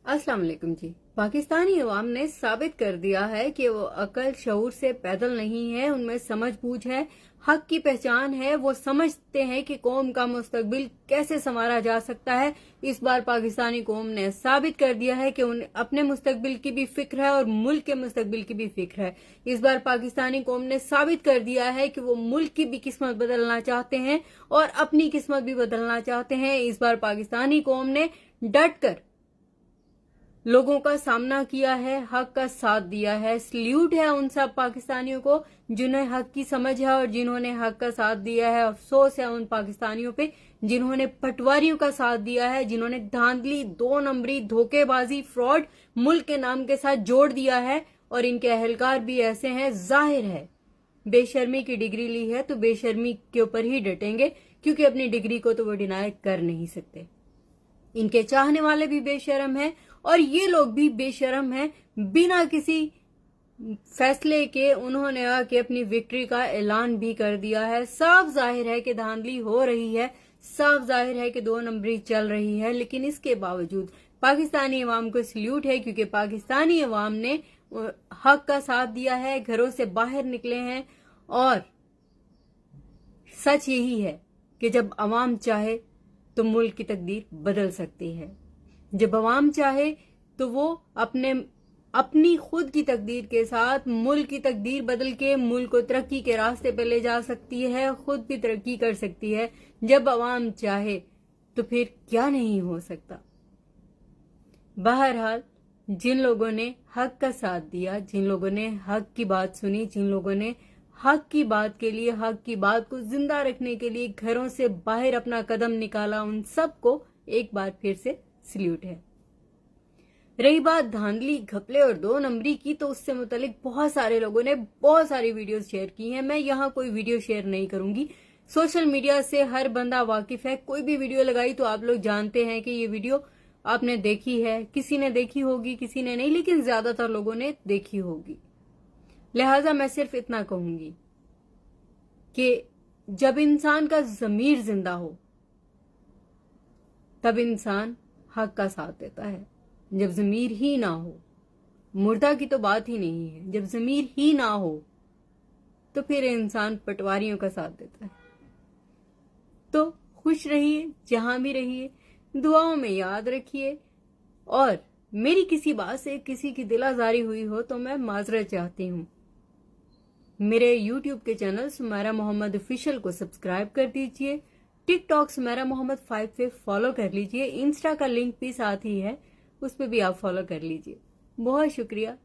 अस्सलाम वालेकुम जी। पाकिस्तानी अवाम ने साबित कर दिया है कि वो अकल शऊर से पैदल नहीं है, उनमें समझ बूझ है, हक की पहचान है। वो समझते हैं कि कौम का मुस्तकबिल कैसे संवारा जा सकता है। इस बार पाकिस्तानी कौम ने साबित कर दिया है कि उन्हें अपने मुस्तकबिल की भी फिक्र है और मुल्क के मुस्तकबिल की भी फिक्र है। इस बार पाकिस्तानी कौम ने साबित कर दिया है कि वो मुल्क की भी किस्मत बदलना चाहते हैं और अपनी किस्मत भी बदलना चाहते हैं। इस बार पाकिस्तानी कौम ने डट कर लोगों का सामना किया है, हक का साथ दिया है। सल्यूट है उन सब पाकिस्तानियों को जिन्हें हक की समझ है और जिन्होंने हक का साथ दिया है। अफसोस है उन पाकिस्तानियों पे जिन्होंने पटवारियों का साथ दिया है, जिन्होंने धांधली, 2 नंबरी, धोखेबाजी, फ्रॉड मुल्क के नाम के साथ जोड़ दिया है। और इनके अहलकार भी ऐसे हैं। जाहिर है बेशर्मी की डिग्री ली है तो बेशर्मी के ऊपर ही डटेंगे, क्योंकि अपनी डिग्री को तो वो डिनाई कर नहीं सकते। इनके चाहने वाले भी बेशरम हैं और ये लोग भी बेशरम हैं। बिना किसी फैसले के उन्होंने आके अपनी विक्ट्री का ऐलान भी कर दिया है। साफ जाहिर है कि धांधली हो रही है, साफ जाहिर है कि 2 नंबरी चल रही है, लेकिन इसके बावजूद पाकिस्तानी अवाम को सल्यूट है, क्योंकि पाकिस्तानी अवाम ने हक का साथ दिया है, घरों से बाहर निकले हैं। और सच यही है कि जब अवाम चाहे तो मुल्क की तकदीर बदल सकती है। जब अवाम चाहे तो वो अपनी खुद की तकदीर के साथ मुल्क की तकदीर बदल के मुल्क को तरक्की के रास्ते पे ले जा सकती है, खुद भी तरक्की कर सकती है। जब अवाम चाहे तो फिर क्या नहीं हो सकता। बहरहाल जिन लोगों ने हक का साथ दिया, जिन लोगों ने हक की बात सुनी, जिन लोगों ने हक की बात के लिए, हक की बात को जिंदा रखने के लिए घरों से बाहर अपना कदम निकाला, उन सबको एक बार फिर से सल्यूट है। रही बात धांधली, घपले और 2 नंबरी की, तो उससे मुतालिक बहुत सारे लोगों ने बहुत सारी वीडियोस शेयर की हैं। मैं यहाँ कोई वीडियो शेयर नहीं करूंगी। सोशल मीडिया से हर बंदा वाकिफ है। कोई भी वीडियो लगाई तो आप लोग जानते हैं कि ये वीडियो आपने देखी है, किसी ने देखी होगी, किसी ने नहीं, लेकिन ज्यादातर लोगों ने देखी होगी। लिहाजा मैं सिर्फ इतना कहूंगी कि जब इंसान का जमीर जिंदा हो तब इंसान हक का साथ देता है। जब जमीर ही ना हो, मुर्दा की तो बात ही नहीं है, जब जमीर ही ना हो तो फिर इंसान पटवारियों का साथ देता है। तो खुश रहिए, जहां भी रहिए, दुआओं में याद रखिए। और मेरी किसी बात से किसी की दिल आजारी हुई हो तो मैं माजरत चाहती हूँ। मेरे YouTube के चैनल सुमेरा मोहम्मद ऑफिशियल को सब्सक्राइब कर दीजिए। टिकटॉक सुमेरा मोहम्मद 5 पे फॉलो कर लीजिए। इंस्टा का लिंक भी साथ ही है, उस पर भी आप फॉलो कर लीजिए। बहुत शुक्रिया।